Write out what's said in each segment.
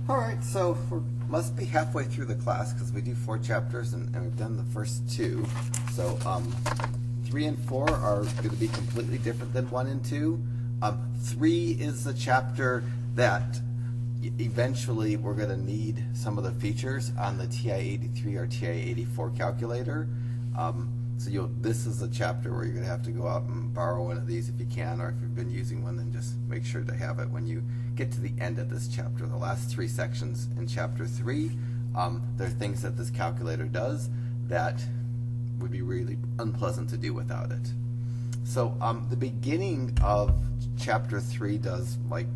Alright, so we must be halfway through the class because we do 4 chapters and we've done the first 2. So 3 and 4 are going to be completely different than 1 and 2. 3 is the chapter that eventually we're going to need some of the features on the TI-83 or TI-84 calculator. So this is a chapter where you're going to have to go out and borrow one of these if you can, or if you've been using one, then just make sure to have it when you get to the end of this chapter. The last 3 sections in chapter 3, there are things that this calculator does that would be really unpleasant to do without it. So the beginning of chapter 3 does like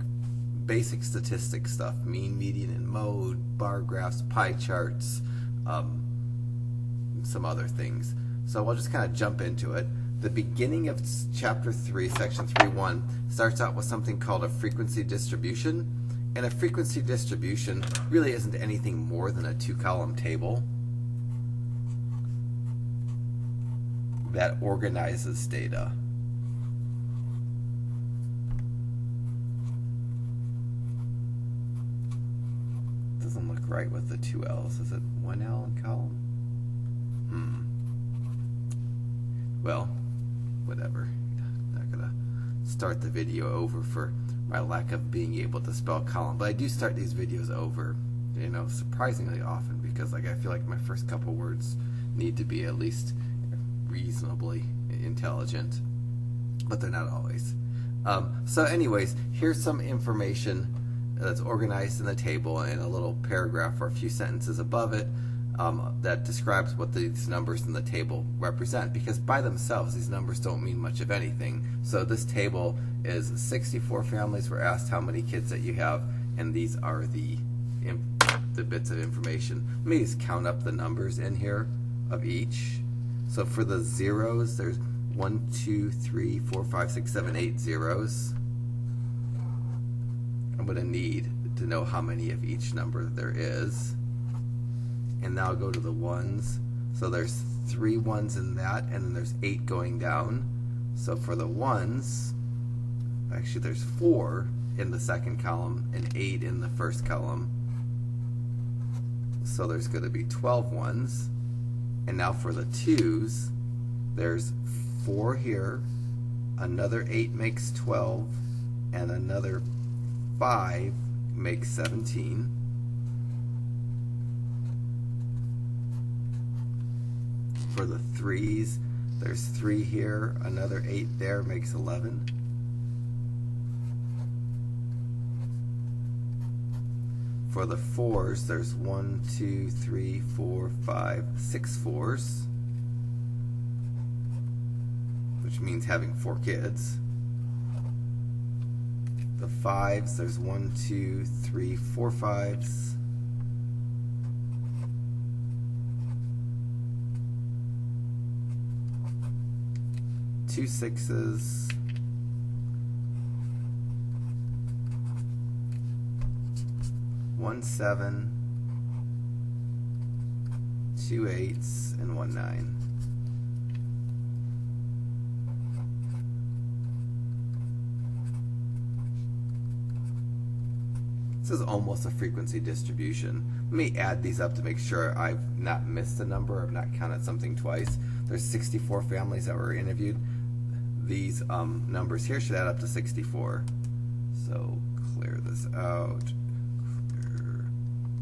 basic statistics stuff, mean, median, and mode, bar graphs, pie charts, some other things. So we'll just kind of jump into it. The beginning of chapter 3, section 3.1, starts out with something called a frequency distribution. And a frequency distribution really isn't anything more than a 2-column table that organizes data. Doesn't look right with the 2 L's. Is it 1 L in column? Well, whatever. I'm not gonna start the video over for my lack of being able to spell column, but I do start these videos over, surprisingly often, because I feel like my first couple words need to be at least reasonably intelligent, but they're not always. So anyways, here's some information that's organized in the table in a little paragraph or a few sentences above it. That describes what these numbers in the table represent, because by themselves these numbers don't mean much of anything. So this table is 64 families were asked how many kids that you have, and these are the bits of information. Let me just count up the numbers in here of each. So for the zeros, there's 1, 2, 3, 4, 5, 6, 7, 8 zeros. I'm going to need to know how many of each number there is. And now I'll go to the ones. So there's 3 ones in that, and then there's 8 going down. So for the ones, actually there's 4 in the second column and 8 in the first column. So there's going to be 12 ones. And now for the 2s, there's 4 here, another 8 makes 12, and another 5 makes 17. For the 3s, there's 3 here, another 8 there makes 11. For the 4s, there's 1, 2, 3, 4, 5, 6 4s, which means having 4 kids. The 5s, there's 1, 2, 3, 4 5s. 2 6s, 1 7, 2 8s, and 1 9. This is almost a frequency distribution. Let me add these up to make sure I've not missed a number, I've not counted something twice. There's 64 families that were interviewed. These numbers here should add up to 64. So clear this out.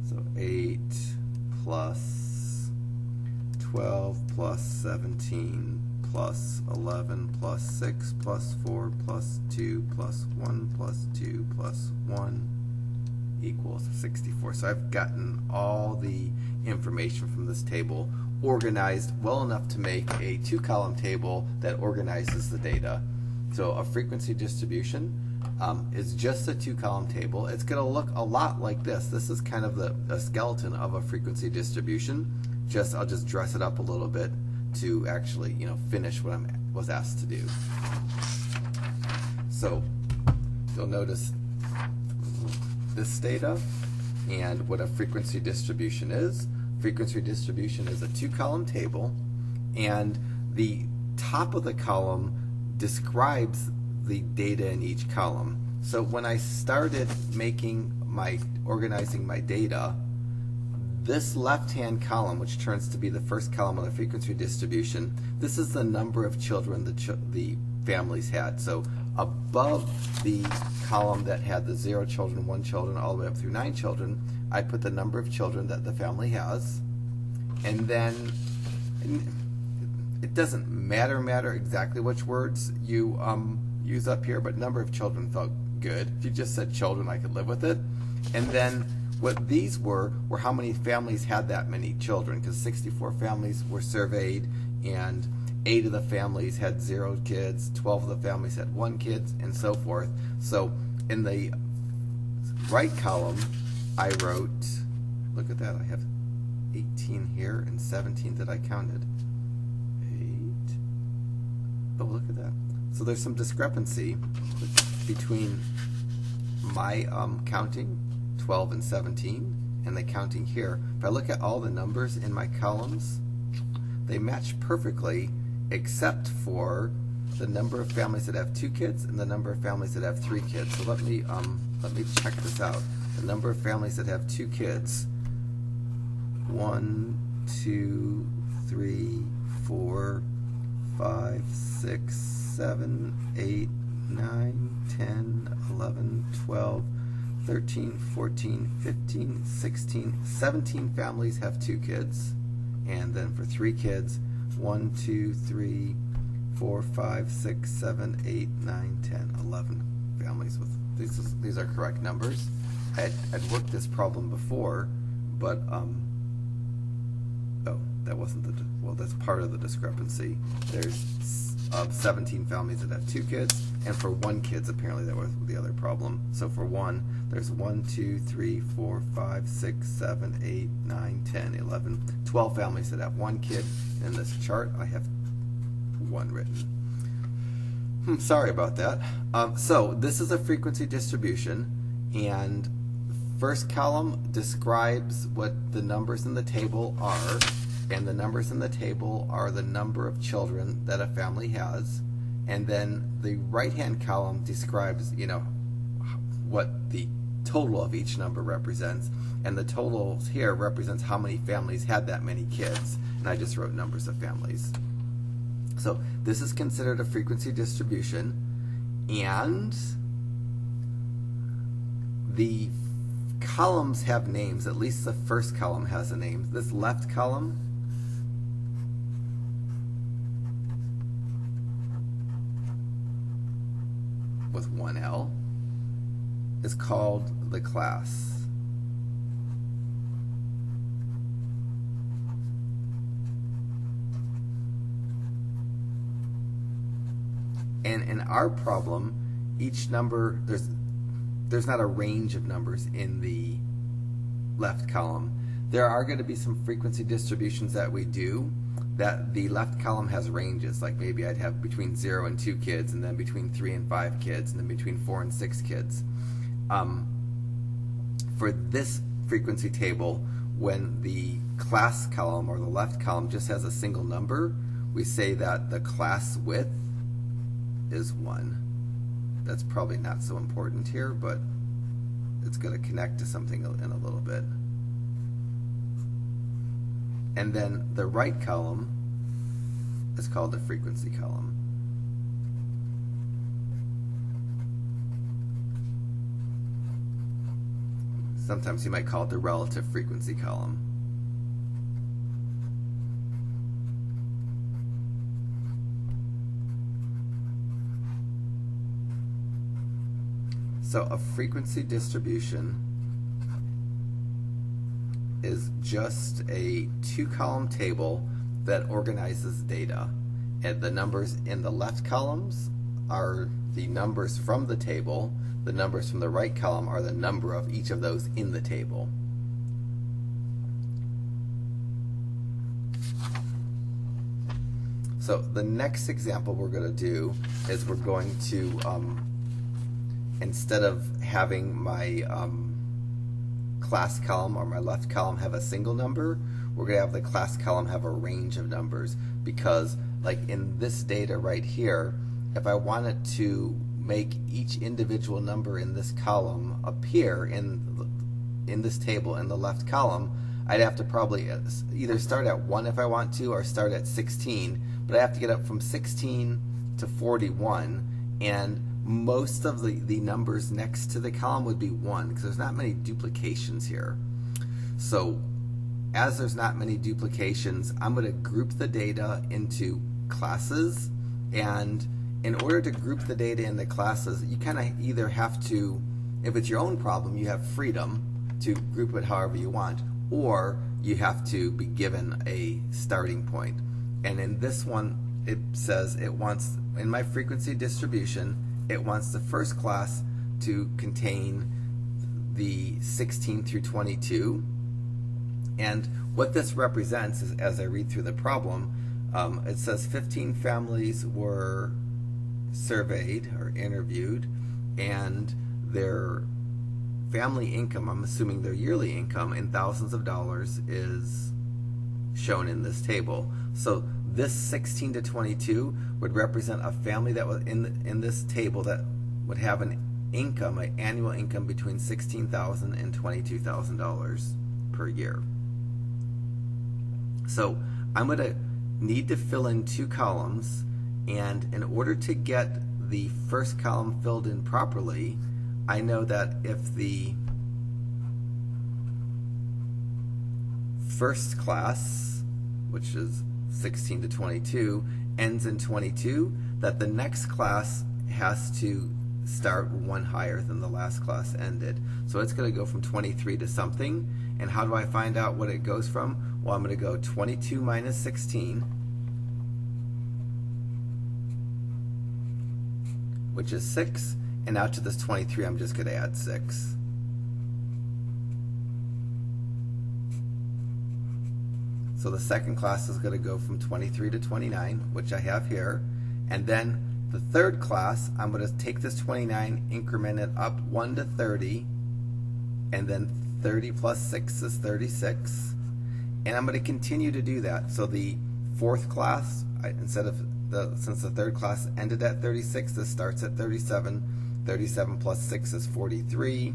So 8 plus 12 plus 17 plus 11 plus 6 plus 4 plus 2 plus 1 plus 2 plus 1 equals 64. So I've gotten all the information from this table organized well enough to make a 2-column table that organizes the data. So a frequency distribution is just a 2-column table. It's going to look a lot like this. This is kind of the skeleton of a frequency distribution. I'll just dress it up a little bit to actually finish what I was asked to do. So you'll notice this data and what a frequency distribution is. Frequency distribution is a 2-column table, and the top of the column describes the data in each column. So when I started making organizing my data, this left-hand column, which turns to be the first column of the frequency distribution, this is the number of children the families had. So above the column that had the 0 children, 1 children, all the way up through 9 children, I put the number of children that the family has. And then it doesn't matter exactly which words you use up here, but number of children felt good. If you just said children, I could live with it. And then what these were how many families had that many children, because 64 families were surveyed, and 8 of the families had 0 kids, 12 of the families had 1 kid, and so forth. So in the right column, I wrote, look at that, I have 18 here and 17 that I counted. 8. Oh, look at that. So there's some discrepancy between my counting, 12 and 17, and the counting here. If I look at all the numbers in my columns, they match perfectly except for the number of families that have 2 kids and the number of families that have 3 kids. So let me check this out. The number of families that have 2 kids: 1, 2, 3, 4, 5, 6, 7, 8, 9, 10, 11, 12, 13, 14, 15, 16, 17 families have 2 kids. And then for 3 kids, 1, 2, 3, 4, 5, 6, 7, 8, 9, 10, 11 families with these are correct numbers. I'd worked this problem before, but oh, that wasn't well, that's part of the discrepancy. There's 17 families that have 2 kids, and for 1 kid, apparently that was the other problem. So for 1, there's 1, 2, 3, 4, 5, 6, 7, 8, 9, 10, 11, 12 families that have 1 kid. In this chart, I have 1 written. Sorry about that. So this is a frequency distribution, and first column describes what the numbers in the table are, and the numbers in the table are the number of children that a family has. And then the right-hand column describes, what the total of each number represents, and the total here represents how many families had that many kids, and I just wrote numbers of families. So this is considered a frequency distribution, and the columns have names. At least the first column has a name. This left column with 1 L is called the class. And in our problem, each number, there's not a range of numbers in the left column. There are going to be some frequency distributions that we do that the left column has ranges, like maybe I'd have between 0 and 2 kids, and then between 3 and 5 kids, and then between 4 and 6 kids. For this frequency table, when the class column or the left column just has a single number, we say that the class width is 1. That's probably not so important here, but it's going to connect to something in a little bit. And then the right column is called the frequency column. Sometimes you might call it the relative frequency column. So a frequency distribution is just a 2-column table that organizes data. And the numbers in the left columns are the numbers from the table. The numbers from the right column are the number of each of those in the table. So the next example we're going to do is we're going to, instead of having my class column or my left column have a single number, we're going to have the class column have a range of numbers, because like in this data right here, if I wanted to make each individual number in this column appear in in this table in the left column, I'd have to probably either start at 1 if I want to, or start at 16, but I have to get up from 16 to 41, and most of the numbers next to the column would be 1, because there's not many duplications here. So as there's not many duplications, I'm going to group the data into classes, and in order to group the data into classes, you kind of either have to, if it's your own problem, you have freedom to group it however you want, or you have to be given a starting point. And in this one, it says it wants, in my frequency distribution, it wants the first class to contain the 16 through 22. And what this represents is, as I read through the problem, it says 15 families were surveyed or interviewed, and their family income, I'm assuming their yearly income in thousands of dollars, is shown in this table. So this 16 to 22 would represent a family that was in this table that would have an income, an annual income between $16,000 and $22,000 per year. So I'm going to need to fill in 2 columns, and in order to get the first column filled in properly, I know that if the first class, which is 16 to 22, ends in 22, that the next class has to start 1 higher than the last class ended. So it's going to go from 23 to something. And how do I find out what it goes from? Well, I'm going to go 22 minus 16, which is 6. And now to this 23, I'm just going to add 6. So the second class is going to go from 23 to 29, which I have here. And then the third class, I'm going to take this 29, increment it up 1 to 30, and then 30 plus 6 is 36. And I'm going to continue to do that. So the fourth class, since the third class ended at 36, this starts at 37. 37 plus 6 is 43.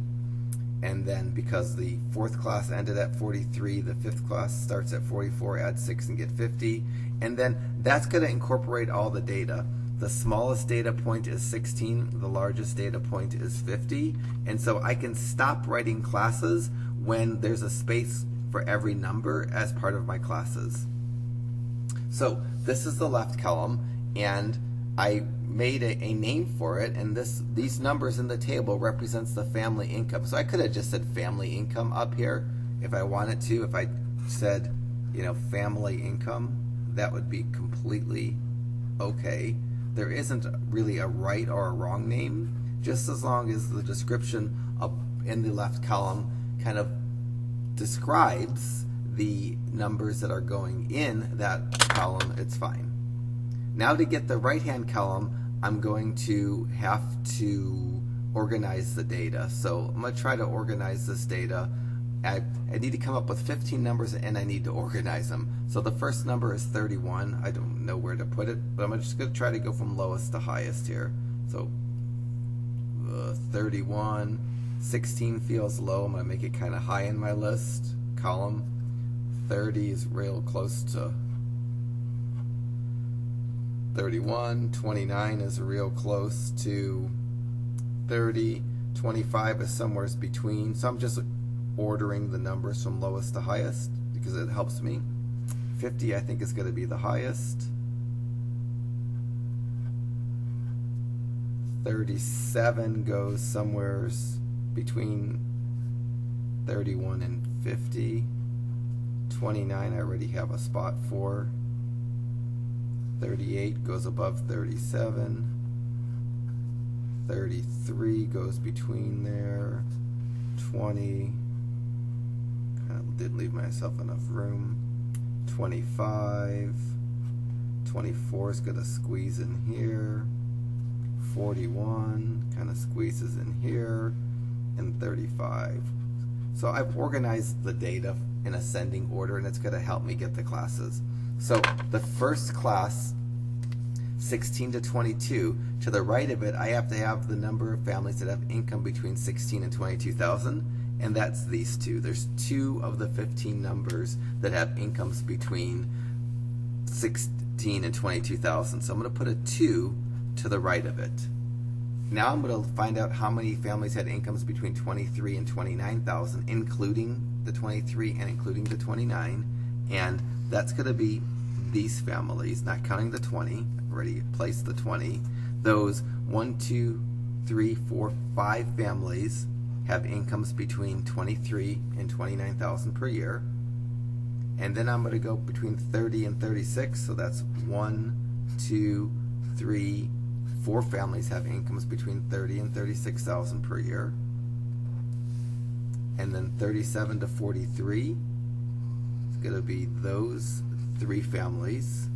And then because the fourth class ended at 43, the fifth class starts at 44, add 6 and get 50. And then that's going to incorporate all the data. The smallest data point is 16, the largest data point is 50. And so I can stop writing classes when there's a space for every number as part of my classes. So this is the left column, and I made a name for it, and these numbers in the table represents the family income. So I could have just said family income up here if I wanted to. If I said, family income, that would be completely okay. There isn't really a right or a wrong name, just as long as the description up in the left column kind of describes the numbers that are going in that column, it's fine. Now to get the right-hand column, I'm going to have to organize the data. So I'm going to try to organize this data. I need to come up with 15 numbers, and I need to organize them. So the first number is 31. I don't know where to put it, but I'm just going to try to go from lowest to highest here. So 31, 16 feels low. I'm going to make it kind of high in my list column. 30 is real close to 31. 29 is real close to 30. 25 is somewhere between. So I'm just ordering the numbers from lowest to highest because it helps me. 50 I think is going to be the highest. 37 goes somewhere between 31 and 50. 29 I already have a spot for. 38 goes above 37. 33 goes between there. 20, kind of didn't leave myself enough room. 25, 24 is going to squeeze in here. 41 kind of squeezes in here, and 35. So I've organized the data in ascending order, and it's going to help me get the classes. So the first class, 16 to 22, to the right of it, I have to have the number of families that have income between 16 and 22,000, and that's these two. There's 2 of the 15 numbers that have incomes between 16 and 22,000. So I'm going to put a 2 to the right of it. Now I'm going to find out how many families had incomes between 23 and 29,000, including the 23 and including the 29, and that's going to be these families, not counting the 20. I've already placed the 20. Those 1, 2, 3, 4, 5 families have incomes between 23 and 29,000 per year. And then I'm going to go between 30 and 36, so that's 1, 2, 3, 4 families have incomes between 30 and 36,000 per year. And then 37 to 43 is going to be those 3 families.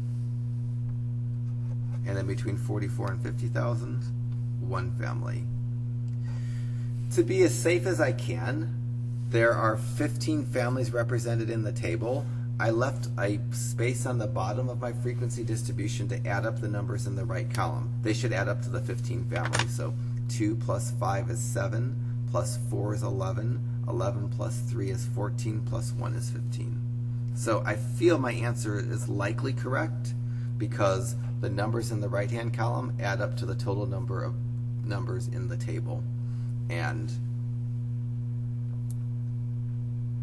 And then between 44 and 50,000, 1 family. To be as safe as I can, there are 15 families represented in the table. I left a space on the bottom of my frequency distribution to add up the numbers in the right column. They should add up to the 15 families. So 2 plus 5 is 7, plus 4 is 11, 11 plus 3 is 14, plus 1 is 15. So I feel my answer is likely correct because the numbers in the right-hand column add up to the total number of numbers in the table. And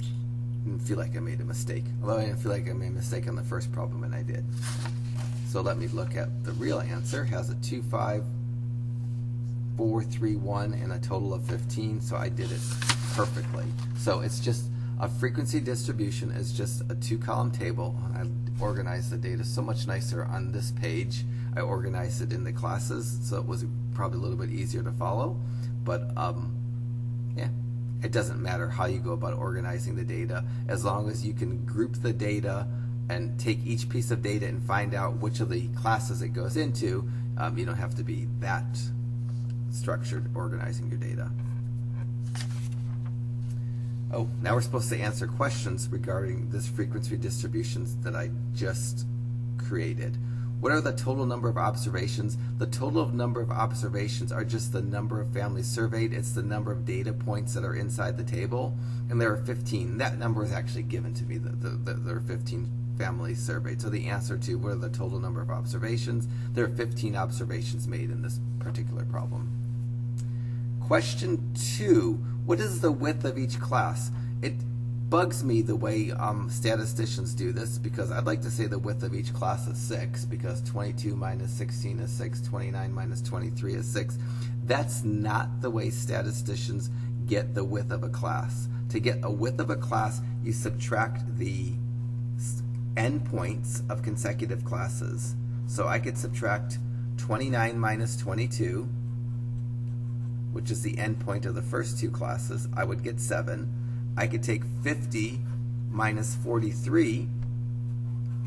I didn't feel like I made a mistake. Although I didn't feel like I made a mistake on the first problem, and I did. So let me look at the real answer. It has a 2, 5, 4, 3, 1, and a total of 15. So I did it perfectly. So it's just a frequency distribution is just a 2-column table. I organized the data so much nicer on this page. I organized it in the classes, so it was probably a little bit easier to follow. But yeah, it doesn't matter how you go about organizing the data, as long as you can group the data and take each piece of data and find out which of the classes it goes into. You don't have to be that structured organizing your data. Oh, now we're supposed to answer questions regarding this frequency distributions that I just created. What are the total number of observations? The total number of observations are just the number of families surveyed. It's the number of data points that are inside the table, and there are 15. That number is actually given to me. There are 15 families surveyed. So the answer to what are the total number of observations? There are 15 observations made in this particular problem. Question 2, what is the width of each class? It bugs me the way statisticians do this, because I'd like to say the width of each class is 6, because 22 minus 16 is 6, 29 minus 23 is 6. That's not the way statisticians get the width of a class. To get a width of a class, you subtract the endpoints of consecutive classes. So I could subtract 29 minus 22, which is the endpoint of the first 2 classes. I would get 7. I could take 50 minus 43,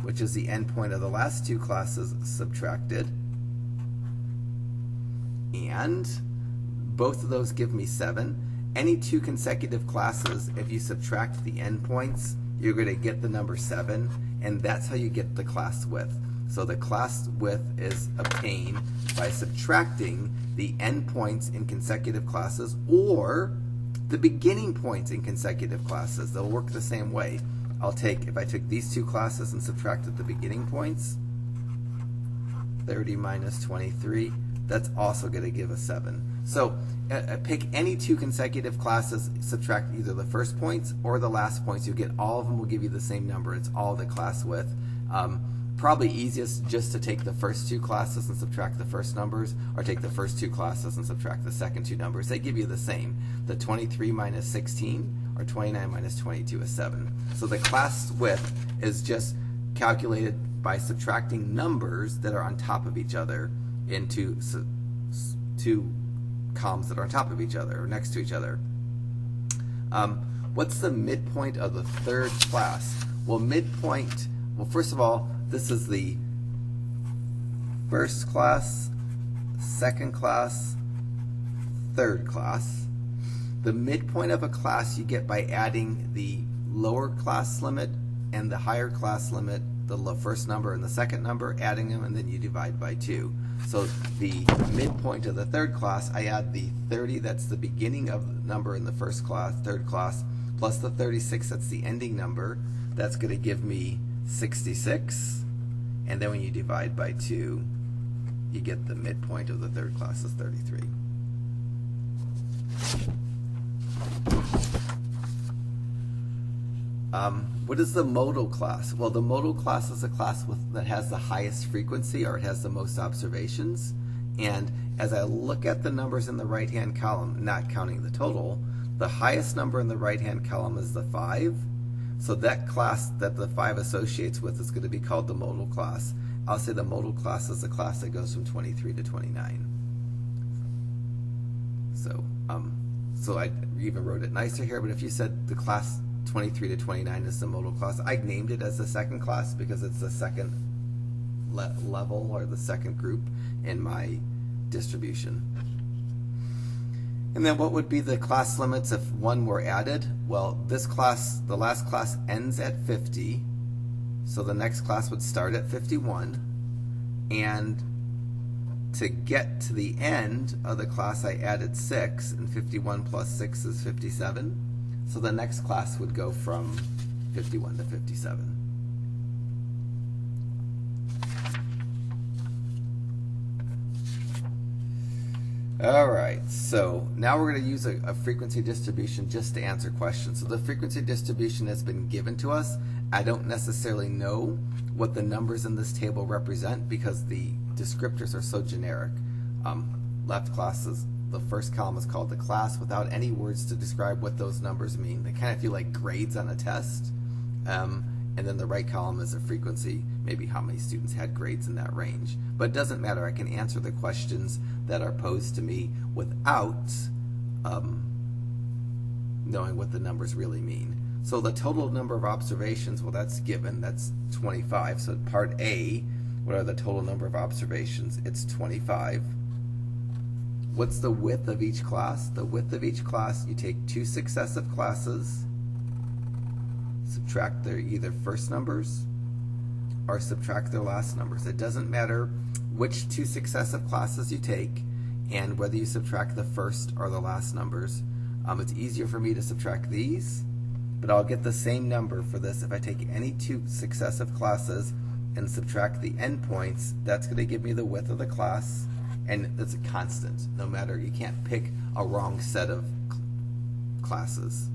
which is the endpoint of the last 2 classes subtracted. And both of those give me 7. Any 2 consecutive classes, if you subtract the endpoints, you're going to get the number 7, and that's how you get the class width. So the class width is obtained by subtracting the endpoints in consecutive classes or the beginning points in consecutive classes. They'll work the same way. If I took these 2 classes and subtracted the beginning points, 30 minus 23, that's also going to give us 7. So pick any 2 consecutive classes, subtract either the first points or the last points. You get all of them will give you the same number. It's all the class width. Probably easiest just to take the first 2 classes and subtract the first numbers, or take the first 2 classes and subtract the second 2 numbers. They give you the same. The 23 minus 16 or 29 minus 22 is 7. So the class width is just calculated by subtracting numbers that are on top of each other into 2 columns that are on top of each other or next to each other. What's the midpoint of the 3rd class? Well, midpoint, well, first of all, this is the first class, second class, 3rd class. The midpoint of a class you get by adding the lower class limit and the higher class limit, the first number and the second number, adding them, and then you divide by 2. So the midpoint of the third class, I add the 30, that's the beginning of the number in the first class, third class, plus the 36, that's the ending number. That's going to give me 66. And then when you divide by 2, you get the midpoint of the third class is 33. What is the modal class? Well, the modal class is a class that has the highest frequency, or it has the most observations. And as I look at the numbers in the right-hand column, not counting the total, the highest number in the right-hand column is the 5. So that class that the 5 associates with is going to be called the modal class. I'll say the modal class is a class that goes from 23 to 29. So I even wrote it nicer here, but if you said the class 23 to 29 is the modal class, I named it as the second class because it's the second level, or the second group in my distribution. And then what would be the class limits if one were added? Well, this class, the last class, ends at 50, so the next class would start at 51, and to get to the end of the class I added 6, and 51 plus 6 is 57, so the next class would go from 51 to 57. All right, so now we're going to use a frequency distribution just to answer questions. So the frequency distribution has been given to us. I don't necessarily know what the numbers in this table represent because the descriptors are so generic. Left classes, the first column is called the class without any words to describe what those numbers mean. They kind of feel like grades on a test. And then the right column is a frequency, maybe how many students had grades in that range. But it doesn't matter, I can answer the questions that are posed to me without knowing what the numbers really mean. So the total number of observations, well, that's given, that's 25. So part A, what are the total number of observations? It's 25. What's the width of each class? The width of each class, you take 2 successive classes, subtract their either first numbers or subtract their last numbers. It doesn't matter which 2 successive classes you take and whether you subtract the first or the last numbers. It's easier for me to subtract these, but I'll get the same number for this if I take any 2 successive classes and subtract the endpoints. That's going to give me the width of the class, and it's a constant. No matter, you can't pick a wrong set of classes.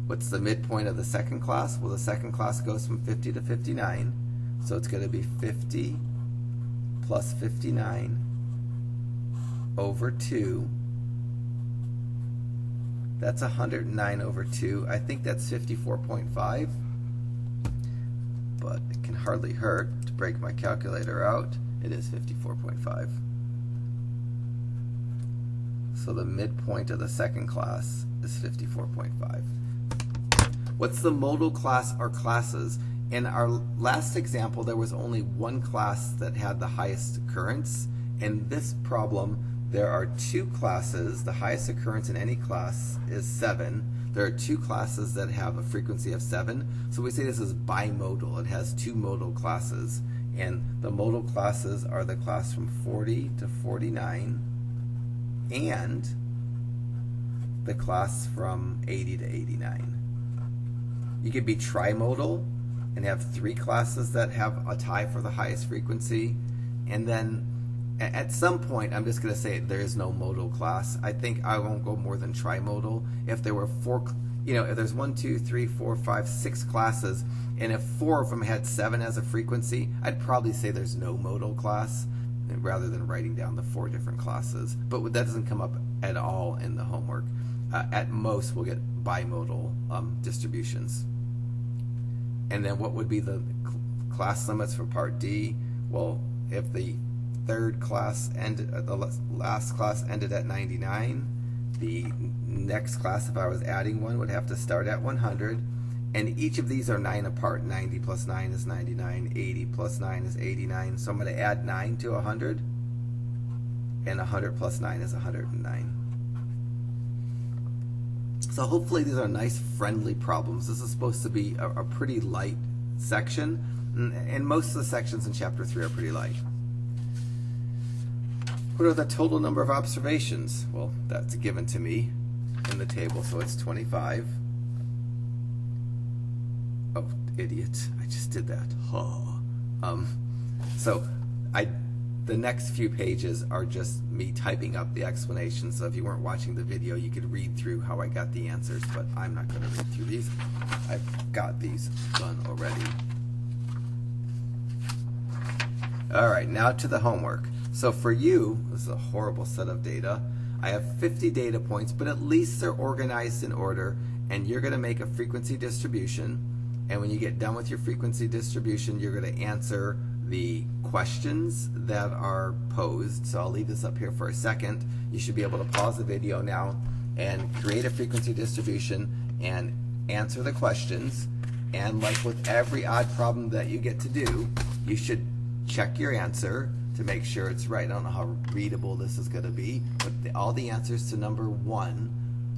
What's the midpoint of the second class? Well, the second class goes from 50 to 59, so it's going to be 50 plus 59 over 2. That's 109 over 2. I think that's 54.5, but it can hardly hurt to break my calculator out. It is 54.5. So the midpoint of the second class is 54.5. What's the modal class or classes? In our last example, there was only one class that had the highest occurrence. In this problem, there are 2 classes. The highest occurrence in any class is 7. There are 2 classes that have a frequency of 7. So we say this is bimodal. It has 2 modal classes. And the modal classes are the class from 40 to 49 and the class from 80 to 89. You could be trimodal and have 3 classes that have a tie for the highest frequency, and then at some point I'm just going to say there is no modal class. I think I won't go more than trimodal. If there were 4, if there's 1, 2, 3, 4, 5, 6 classes, and if 4 of them had 7 as a frequency, I'd probably say there's no modal class rather than writing down the 4 different classes. But that doesn't come up at all in the homework. At most, we'll get bimodal distributions. And then what would be the class limits for part D? Well, if the third class ended, the last class ended at 99, the next class, if I was adding one, would have to start at 100. And each of these are 9 apart. 90 plus 9 is 99. 80 plus 9 is 89. So I'm going to add 9 to 100. And 100 plus 9 is 109. So hopefully these are nice, friendly problems. This is supposed to be a pretty light section. And most of the sections in Chapter 3 are pretty light. What are the total number of observations? Well, that's given to me in the table, so it's 25. Oh, idiot, I just did that. Oh. So the next few pages are just me typing up the explanation, so if you weren't watching the video, you could read through how I got the answers, but I'm not going to read through these. I've got these done already. All right, now to the homework. So for you, this is a horrible set of data. I have 50 data points, but at least they're organized in order, and you're going to make a frequency distribution, and when you get done with your frequency distribution, you're going to answer the questions that are posed. So I'll leave this up here for a second. You should be able to pause the video now and create a frequency distribution and answer the questions. And like with every odd problem that you get to do, you should check your answer to make sure it's right. I don't know how readable this is going to be, but all the answers to number 1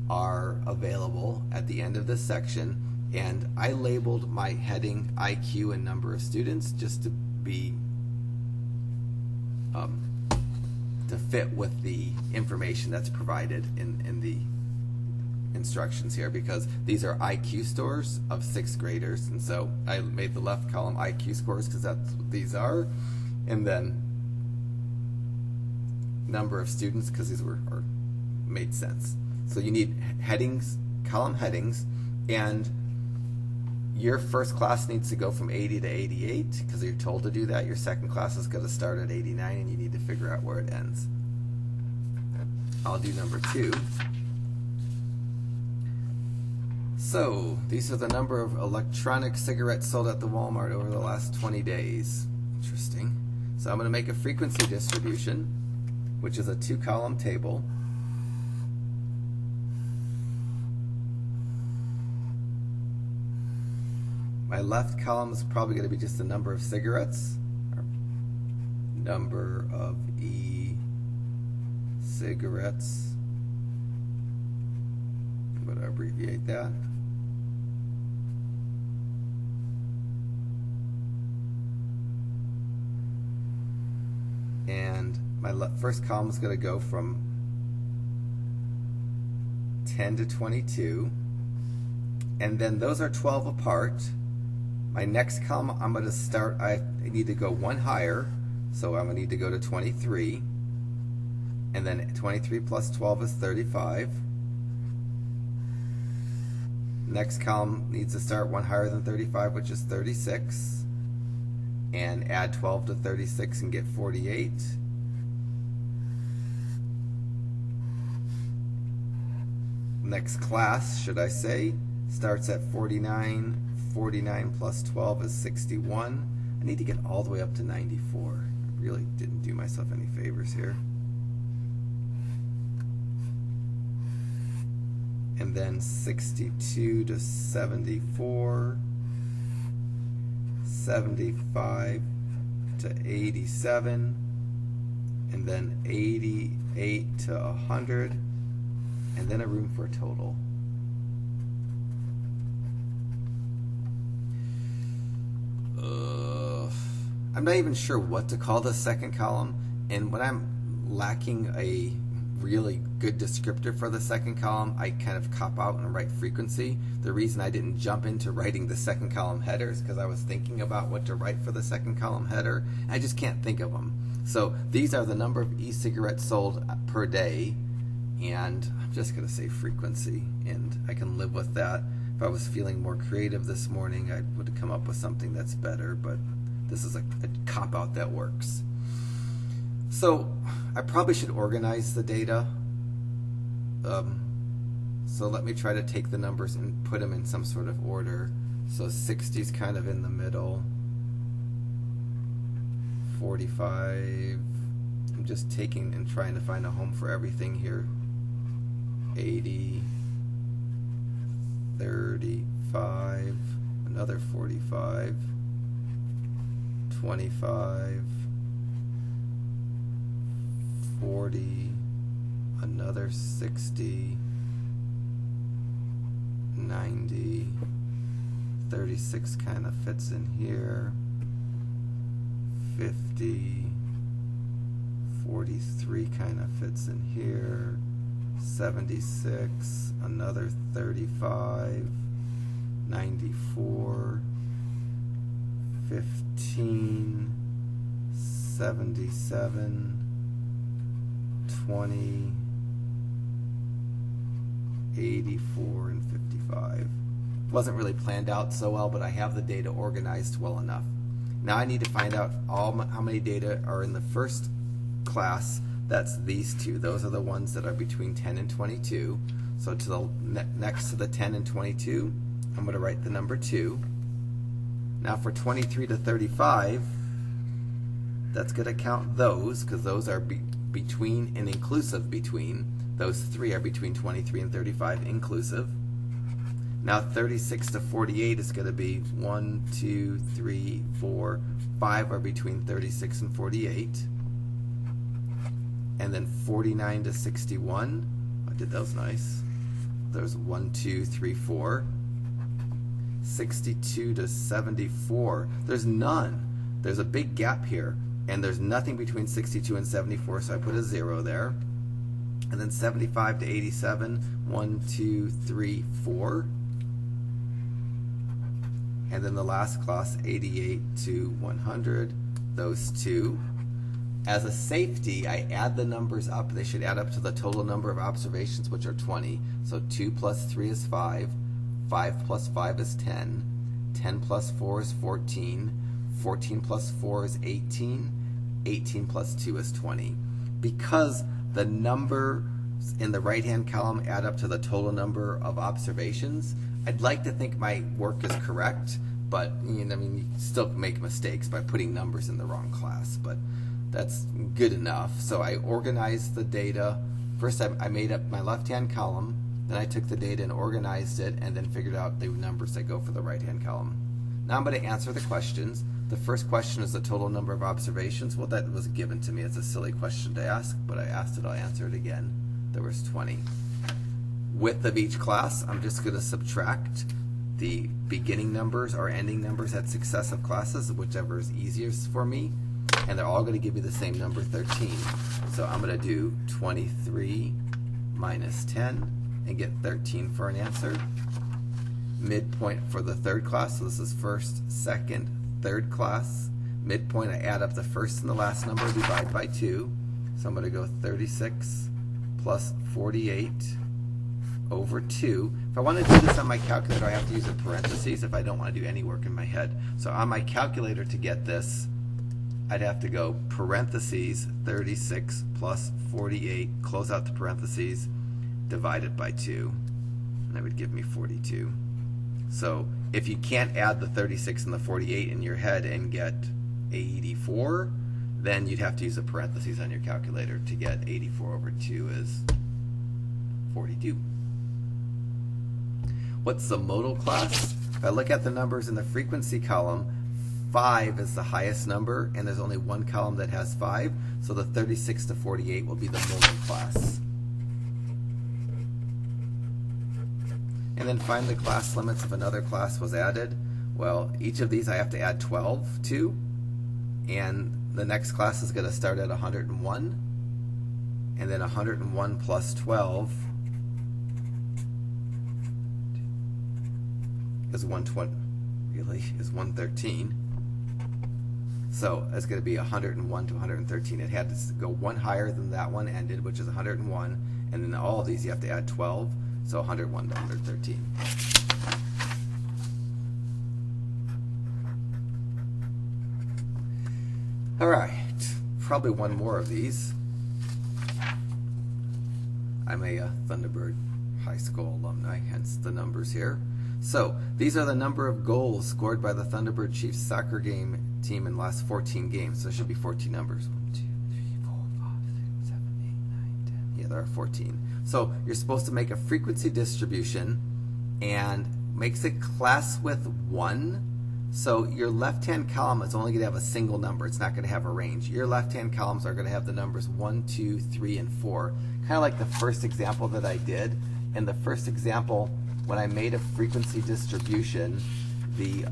are available at the end of this section. And I labeled my heading IQ and number of students just to be to fit with the information that's provided in the instructions here, because these are IQ scores of 6th graders, and so I made the left column IQ scores because that's what these are, and then number of students because these were made sense. So you need headings, column headings, and your first class needs to go from 80 to 88 because you're told to do that. Your second class is going to start at 89 and you need to figure out where it ends. I'll do number 2. So these are the number of electronic cigarettes sold at the Walmart over the last 20 days. Interesting. So I'm going to make a frequency distribution, which is a 2-column table. My left column is probably going to be just the number of cigarettes, or number of e-cigarettes. I'm going to abbreviate that. And my first column is going to go from 10 to 22. And then those are 12 apart. My next column, I'm going to start, I need to go 1 higher, so I'm going to need to go to 23. And then 23 plus 12 is 35. Next column needs to start 1 higher than 35, which is 36. And add 12 to 36 and get 48. Next class, should I say, starts at 49. 49 plus 12 is 61. I need to get all the way up to 94. I really didn't do myself any favors here. And then 62 to 74. 75 to 87. And then 88 to 100. And then a room for a total. I'm not even sure what to call the second column, and when I'm lacking a really good descriptor for the second column, I kind of cop out and write frequency. The reason I didn't jump into writing the second column headers because I was thinking about what to write for the second column header. I just can't think of them. So these are the number of e-cigarettes sold per day, and I'm just going to say frequency, and I can live with that. If I was feeling more creative this morning, I would have come up with something that's better, but this is a cop-out that works. So I probably should organize the data. So let me try to take the numbers and put them in some sort of order. So 60 is kind of in the middle. 45, I'm just taking and trying to find a home for everything here. 80, 35, another 45, 25, 40, another 60, 90, 36 kind of fits in here, 50, 43 kind of fits in here. 76, another 35, 94, 15, 77, 20, 84, and 55. Wasn't really planned out so well, but I have the data organized well enough. Now I need to find out how many data are in the first class. That's these two. Those are the ones that are between 10 and 22. So to the next to the 10 and 22, I'm going to write the number 2. Now for 23 to 35, that's going to count those, because those are between and inclusive between. Those three are between 23 and 35 inclusive. Now 36 to 48 is going to be 1, 2, 3, 4, 5 are between 36 and 48. And then 49 to 61, I did those nice. There's 1, 2, 3, 4. 62 to 74, there's none. There's a big gap here, and there's nothing between 62 and 74, so I put a 0 there. And then 75 to 87, 1, 2, 3, 4. And then the last class, 88 to 100, those two. As a safety, I add the numbers up. They should add up to the total number of observations, which are 20. So 2 plus 3 is 5. 5 plus 5 is 10. 10 plus 4 is 14. 14 plus 4 is 18. 18 plus 2 is 20. Because the numbers in the right-hand column add up to the total number of observations, I'd like to think my work is correct, but you still make mistakes by putting numbers in the wrong class, but that's good enough. So I organized the data. First I made up my left-hand column, then I took the data and organized it, and then figured out the numbers that go for the right-hand column. Now I'm going to answer the questions. The first question is the total number of observations. Well, that was given to me. It's a silly question to ask, but I asked it, I'll answer it again. There was 20. Width of each class, I'm just going to subtract the beginning numbers or ending numbers at successive classes, whichever is easiest for me, and they're all going to give me the same number, 13. So I'm going to do 23 minus 10 and get 13 for an answer. Midpoint for the third class, so this is first, second, third class. Midpoint, I add up the first and the last number, divide by 2. So I'm going to go 36 plus 48 over 2. If I want to do this on my calculator, I have to use a parentheses if I don't want to do any work in my head. So on my calculator to get this, I'd have to go parentheses 36 plus 48, close out the parentheses, divided by 2, and that would give me 42. So if you can't add the 36 and the 48 in your head and get 84, then you'd have to use a parentheses on your calculator to get 84 over 2 is 42. What's the modal class? If I look at the numbers in the frequency column, 5 is the highest number, and there's only one column that has 5, so the 36 to 48 will be the modal class. And then find the class limits if another class was added. Well, each of these I have to add 12 to, and the next class is going to start at 101, and then 101 plus 12 is 120, really, is 113. So it's going to be 101 to 113. It had to go one higher than that one ended, which is 101, and then all of these you have to add 12, so 101 to 113. All right, probably one more of these. I'm a Thunderbird High School alumni, hence the numbers here. So these are the number of goals scored by the Thunderbird Chiefs soccer game team in the last 14 games. So it should be 14 numbers. 1, 2, 3, 4, 5, 6, 7, 8, 9, 10. Yeah, there are 14. So you're supposed to make a frequency distribution and makes it class width 1. So your left-hand column is only going to have a single number. It's not going to have a range. Your left-hand columns are going to have the numbers 1, 2, 3, and 4. Kind of like the first example that I did. In the first example, when I made a frequency distribution, the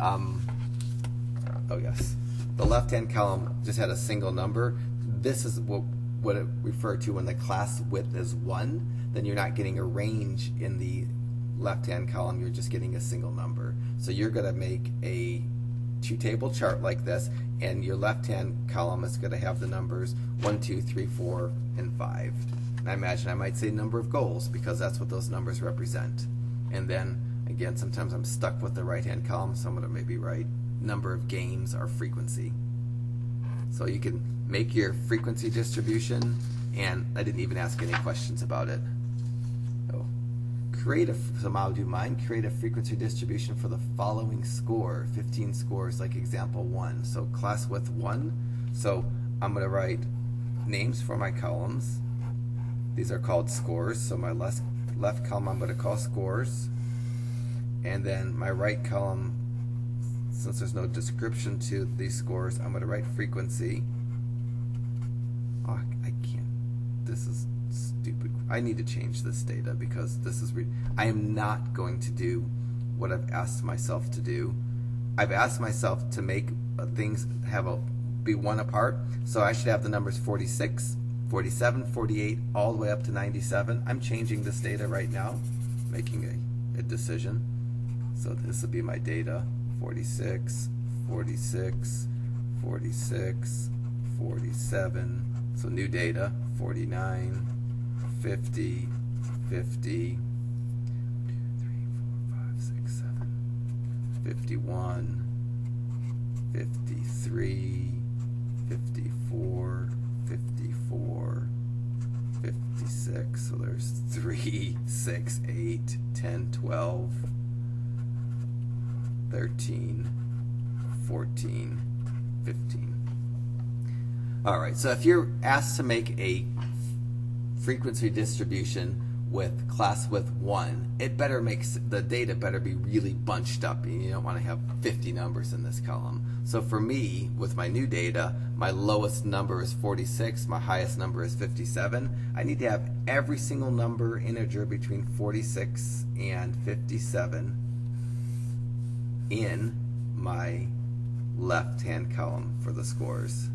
left-hand column just had a single number. This is what what it referred to when the class width is 1, then you're not getting a range in the left-hand column, you're just getting a single number. So you're going to make a two-table chart like this, and your left-hand column is going to have the numbers 1, 2, 3, 4, and 5. And I imagine I might say number of goals because that's what those numbers represent. And then, again, sometimes I'm stuck with the right-hand column, so I'm going to maybe write number of games or frequency. So you can make your frequency distribution, and I didn't even ask any questions about it. So I'll do mine, create a frequency distribution for the following score, 15 scores like example 1. So class width 1. So I'm going to write names for my columns. These are called scores. So my left column I'm going to call scores. And then my right column, since there's no description to these scores, I'm going to write frequency. Oh, I can't. This is stupid. I need to change this data because this is I am not going to do what I've asked myself to do. I've asked myself to make things be 1 apart, so I should have the numbers 46, 47, 48, all the way up to 97. I'm changing this data right now, making a decision. So this will be my data: 46, 46, 46, 47. So new data: 49, 50, 50, 51, 53, 54, 54, 56. So there's 3, 6, 8, 10, 12, 13, 14, 15. All right, so if you're asked to make a frequency distribution with class width 1, the data better be really bunched up. You don't want to have 50 numbers in this column. So for me, with my new data, my lowest number is 46, my highest number is 57. I need to have every single number integer between 46 and 57 in my left-hand column for the scores.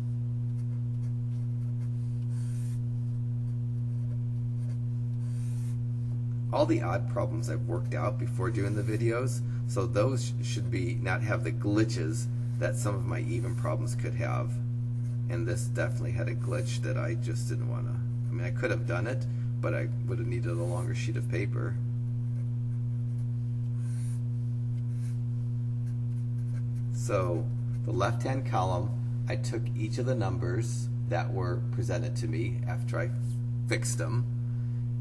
All the odd problems I've worked out before doing the videos, so those should not have the glitches that some of my even problems could have. And this definitely had a glitch that I just didn't want to. I mean, I could have done it, but I would have needed a longer sheet of paper. So the left-hand column, I took each of the numbers that were presented to me after I fixed them,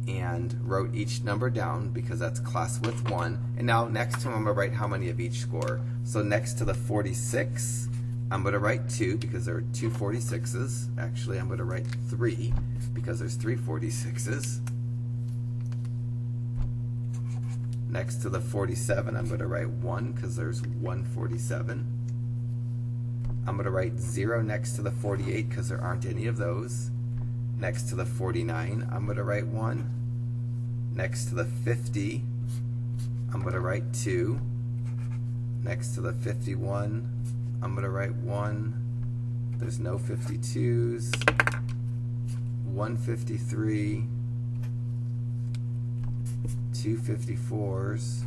and wrote each number down because that's class width 1. And now next to them I'm going to write how many of each score. So next to the 46, I'm going to write 2 because there are 2 46s. Actually, I'm going to write 3 because there's 3 46s. Next to the 47, I'm going to write 1 because there's 1 47. I'm going to write 0 next to the 48 because there aren't any of those. Next to the 49, I'm going to write 1. Next to the 50, I'm going to write 2. Next to the 51, I'm going to write 1. There's no 52s. 153. 2 54s.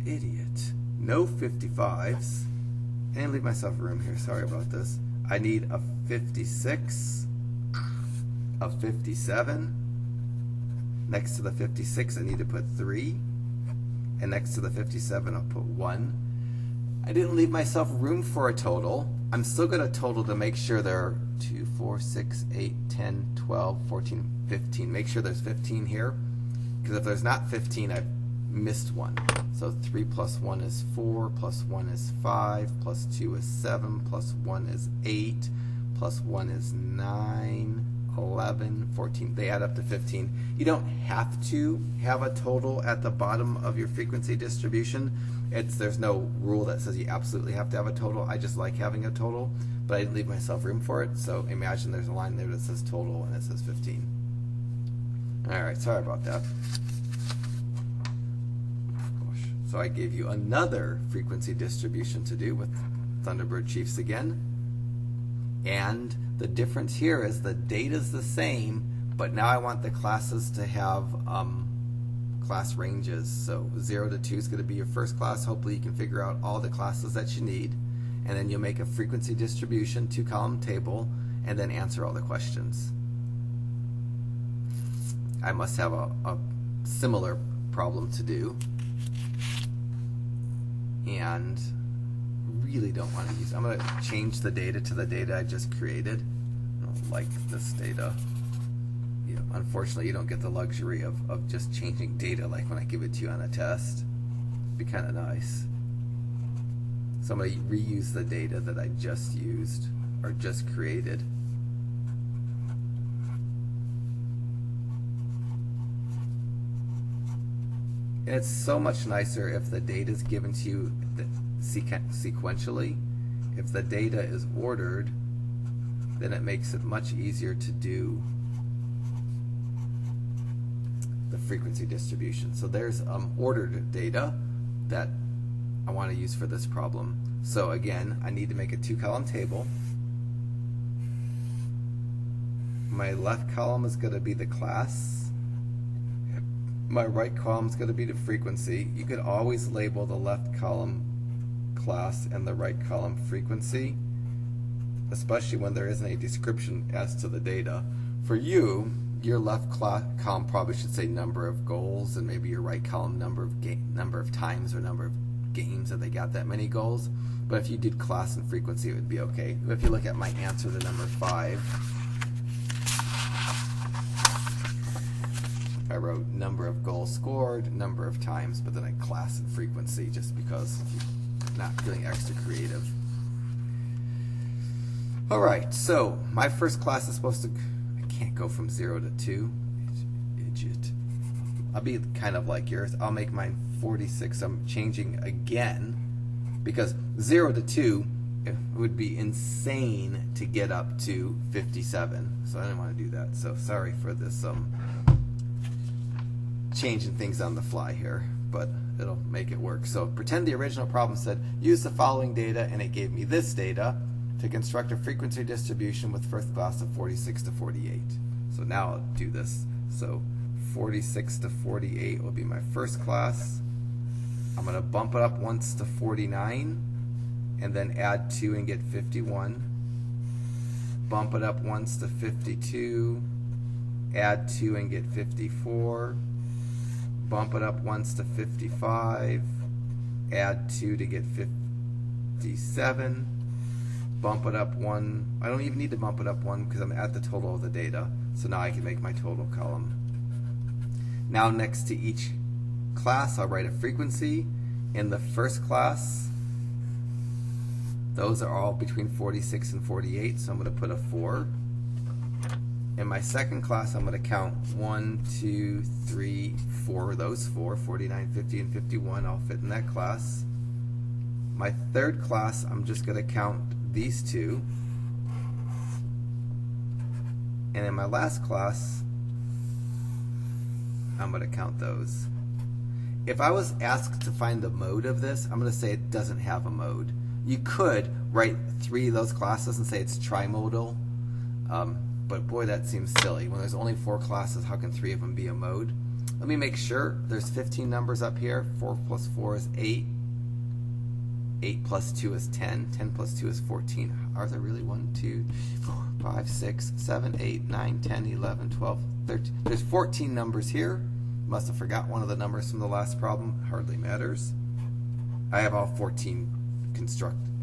Idiot. No 55s. I didn't leave myself room here. Sorry about this. I need a 56. A 57. Next to the 56, I need to put 3. And next to the 57, I'll put 1. I didn't leave myself room for a total. I'm still going to total to make sure there are 2, 4, 6, 8, 10, 12, 14, 15. Make sure there's 15 here. Because if there's not 15, I've missed one. So 3 plus 1 is 4, plus 1 is 5, plus 2 is 7, plus 1 is 8, plus 1 is 9, 11, 14. They add up to 15. You don't have to have a total at the bottom of your frequency distribution. There's no rule that says you absolutely have to have a total. I just like having a total, but I didn't leave myself room for it. So imagine there's a line there that says total and it says 15. Alright, sorry about that. So I gave you another frequency distribution to do with Thunderbird Chiefs again. And the difference here is the data is the same, but now I want the classes to have class ranges. So 0 to 2 is going to be your first class. Hopefully you can figure out all the classes that you need. And then you'll make a frequency distribution, 2-column table, and then answer all the questions. I must have a similar problem to do. And really don't want to use, I'm going to change the data to the data I just created. I don't like this data. You know, unfortunately, you don't get the luxury of just changing data like when I give it to you on a test. It'd be kind of nice. So I'm going to reuse the data that I just used or just created. And it's so much nicer if the data is given to you sequentially. If the data is ordered, then it makes it much easier to do the frequency distribution. So there's ordered data that I want to use for this problem. So again, I need to make a 2-column table. My left column is going to be the class. My right column is going to be the frequency. You could always label the left column class and the right column frequency, especially when there isn't a description as to the data. For you, your left column probably should say number of goals, and maybe your right column number of times or number of games that they got that many goals. But if you did class and frequency, it would be okay. If you look at my answer to number 5, I wrote number of goals scored, number of times, but then I class and frequency just because if you're not feeling extra creative. Alright, so my first class is supposed to, I can't go from 0 to 2. Idiot. I'll be kind of like yours. I'll make mine 46. I'm changing again because 0 to 2, it would be insane to get up to 57. So I didn't want to do that. So sorry for this changing things on the fly here, but it'll make it work. So pretend the original problem said use the following data, and it gave me this data to construct a frequency distribution with first class of 46 to 48. So now I'll do this. So 46 to 48 will be my first class. I'm going to bump it up once to 49 and then add 2 and get 51. Bump it up once to 52, add 2 and get 54. Bump it up once to 55, add 2 to get 57, bump it up 1, I don't even need to bump it up 1 because I'm at the total of the data, so now I can make my total column. Now next to each class I'll write a frequency. In the first class, those are all between 46 and 48, so I'm going to put a 4. In my second class, I'm going to count 1, 2, 3, 4, those 4, 49, 50, and 51 all fit in that class. My third class, I'm just going to count these 2. And in my last class, I'm going to count those. If I was asked to find the mode of this, I'm going to say it doesn't have a mode. You could write 3 of those classes and say it's trimodal. But boy, that seems silly. When there's only 4 classes, how can 3 of them be a mode? Let me make sure. There's 15 numbers up here. 4 plus 4 is 8. 8 plus 2 is 10. 10 plus 2 is 14. Are there really 1, 2, 4, 5, 6, 7, 8, 9, 10, 11, 12, 13? There's 14 numbers here. Must have forgot one of the numbers from the last problem. Hardly matters. I have all 14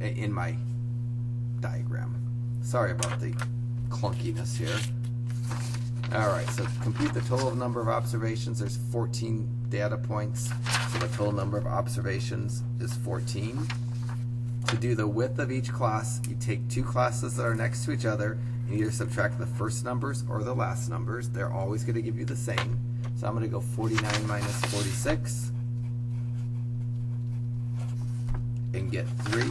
in my diagram. Sorry about the clunkiness here. Alright, so compute the total number of observations. There's 14 data points, so the total number of observations is 14. To do the width of each class, you take 2 classes that are next to each other and either subtract the first numbers or the last numbers. They're always going to give you the same. So I'm going to go 49 minus 46 and get 3.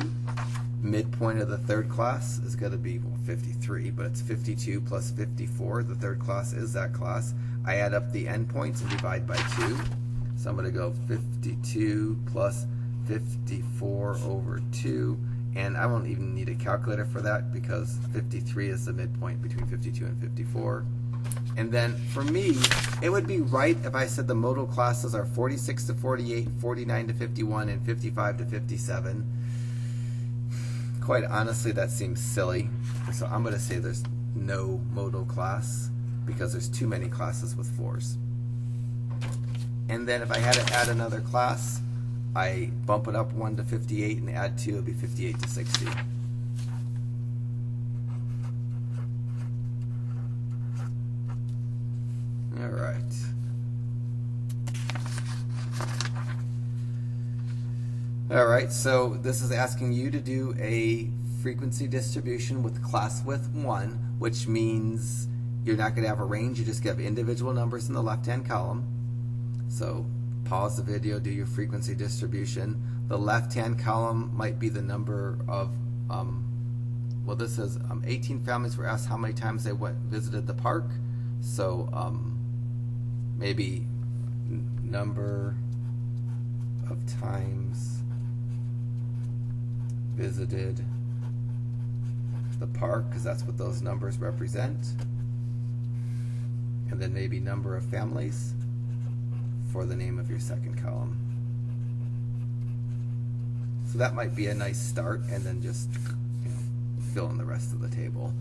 Midpoint of the third class is going to be 53, but it's 52 plus 54. The third class is that class. I add up the endpoints and divide by 2. So I'm going to go 52 plus 54 over 2, And I won't even need a calculator for that because 53 is the midpoint between 52 and 54. And then for me, it would be right if I said the modal classes are 46 to 48, 49 to 51, and 55 to 57. Quite honestly, that seems silly. So I'm going to say there's no modal class because there's too many classes with 4s. And then if I had to add another class, I bump it up 1 to 58 and add 2, it would be 58 to 60. All right. All right, so this is asking you to do a frequency distribution with class width 1, which means you're not going to have a range, you just have individual numbers in the left-hand column. So pause the video, do your frequency distribution. The left-hand column might be the number of, well, this says 18 families were asked how many times they visited the park. So maybe number of times visited the park, because that's what those numbers represent. And then maybe number of families for the name of your second column. So that might be a nice start, and then just fill in the rest of the table.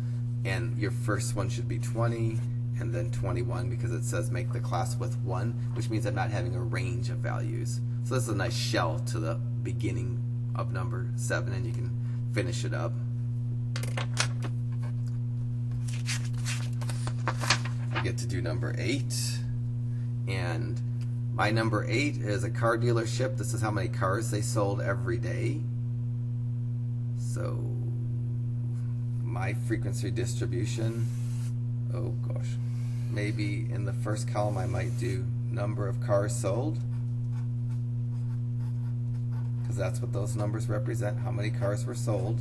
And your first one should be 20, and then 21, because it says make the class width 1, which means I'm not having a range of values. So this is a nice shell to the beginning of number 7, and you can finish it up. I get to do number 8, and my number 8 is a car dealership. This is how many cars they sold every day. So my frequency distribution, oh gosh, maybe in the first column I might do number of cars sold, because that's what those numbers represent, how many cars were sold.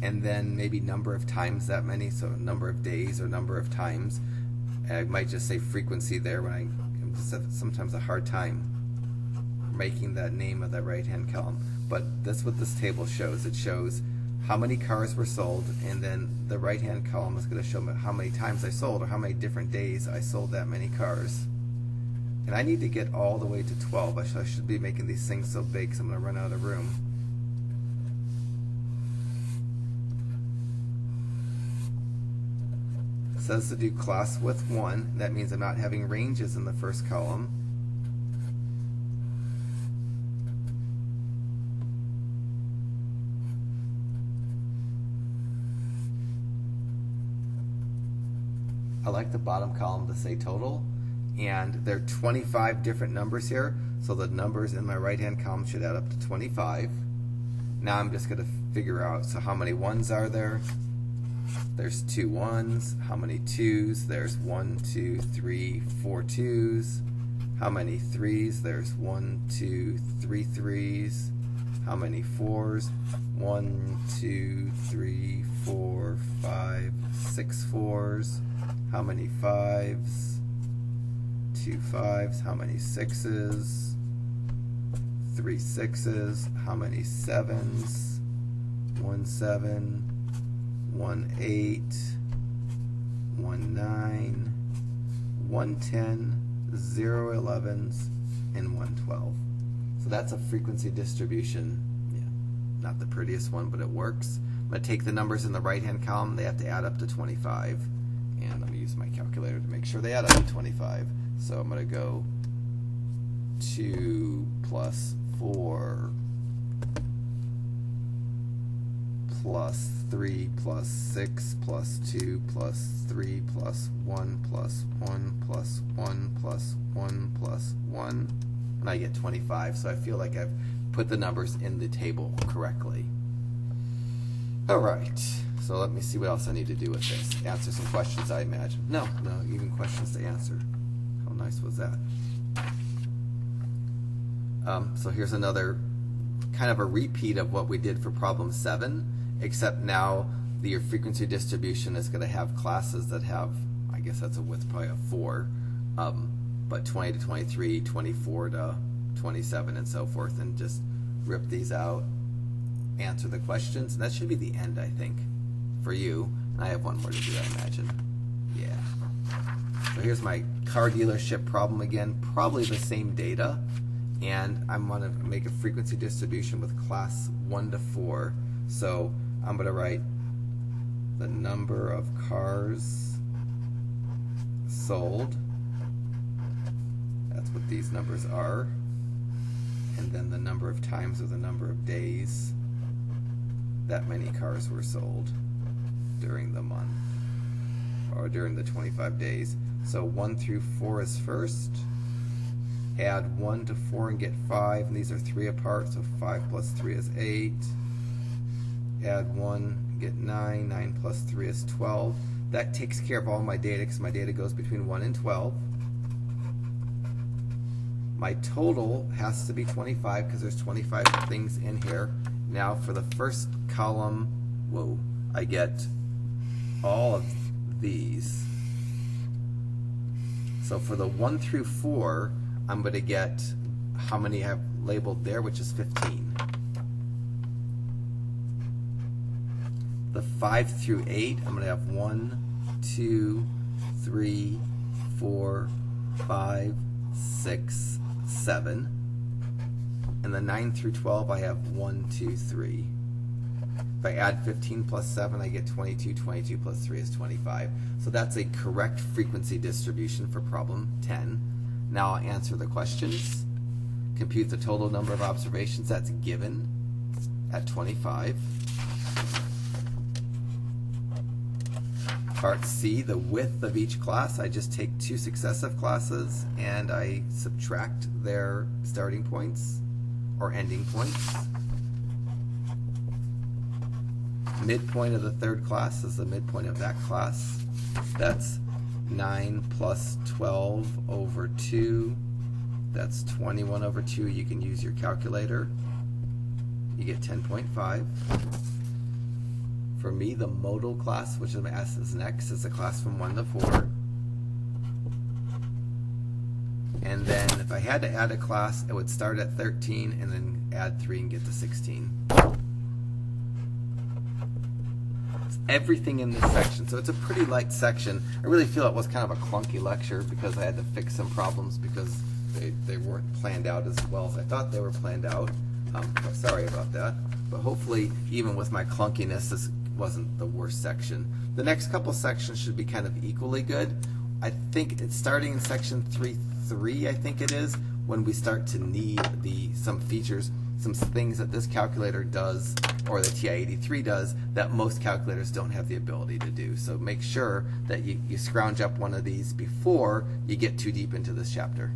And then maybe number of times that many, so number of days or number of times. I might just say frequency there when I'm just sometimes a hard time making that name of that right-hand column. But that's what this table shows. It shows how many cars were sold, and then the right-hand column is going to show me how many times I sold, or how many different days I sold that many cars. And I need to get all the way to 12. I should be making these things so big because I'm going to run out of room. It says to do class width 1. That means I'm not having ranges in the first column. I like the bottom column to say total, and there are 25 different numbers here, so the numbers in my right-hand column should add up to 25. Now I'm just going to figure out, so how many 1s are there? There's 2 1s. How many 2s? There's 1, 2, 3, 4 2s. How many 3s? There's 1, 2, 3 3s. How many 4s? 1, 2, 3, 4, 5, 6 4s. How many 5s? 2 5s. How many 6s? 3 6s. How many 7s? 1 7. 1 8, 1 9, 1 10, 0 11s, and 1 12. So that's a frequency distribution. Yeah, not the prettiest one, but it works. I'm going to take the numbers in the right-hand column. They have to add up to 25. And I'm going to use my calculator to make sure they add up to 25. So I'm going to go 2 plus 4 plus 3 plus 6 plus 2 plus 3 plus 1 plus 1 plus 1 plus 1 plus 1, and I get 25. So I feel like I've put the numbers in the table correctly. Alright, so let me see what else I need to do with this. Answer some questions, I imagine. No, even questions to answer. How nice was that? So here's another kind of a repeat of what we did for problem 7. Except now your frequency distribution is going to have classes that have, I guess that's a width probably of 4, but 20 to 23, 24 to 27, and so forth, and just rip these out answer the questions. And that should be the end, I think, for you. And I have one more to do, I imagine. Yeah. So here's my car dealership problem again. Probably the same data. And I'm going to make a frequency distribution with class 1 to 4. So I'm going to write the number of cars sold. That's what these numbers are. And then the number of times or the number of days that many cars were sold during the month or during the 25 days. So 1 through 4 is first. Add 1 to 4 and get 5, and these are 3 apart, so 5 plus 3 is 8. Add 1, get 9, 9 plus 3 is 12. That takes care of all my data because my data goes between 1 and 12. My total has to be 25 because there's 25 things in here. Now for the first column, whoa, I get all of these. So for the 1 through 4, I'm going to get how many I have labeled there, which is 15. The 5 through 8, I'm going to have 1, 2, 3, 4, 5, 6, 7. And the 9 through 12, I have 1, 2, 3. If I add 15 plus 7, I get 22. 22 plus 3 is 25. So that's a correct frequency distribution for problem 10. Now I'll answer the questions. Compute the total number of observations that's given at 25. Part C, the width of each class. I just take 2 successive classes and I subtract their starting points or ending points. Midpoint of the third class is the midpoint of that class. That's 9 plus 12 over 2. That's 21 over 2. You can use your calculator. You get 10.5. For me, the modal class, which I'm asked is next, is a class from 1 to 4. And then if I had to add a class, it would start at 13 and then add 3 and get to 16. Everything in this section. So it's a pretty light section. I really feel it was kind of a clunky lecture because I had to fix some problems because they weren't planned out as well as I thought they were planned out. Sorry about that. But hopefully, even with my clunkiness, this wasn't the worst section. The next couple sections should be kind of equally good. I think it's starting in section 3.3, I think it is, when we start to need some features, some things that this calculator does or the TI-83 does that most calculators don't have the ability to do. So make sure that you scrounge up one of these before you get too deep into this chapter.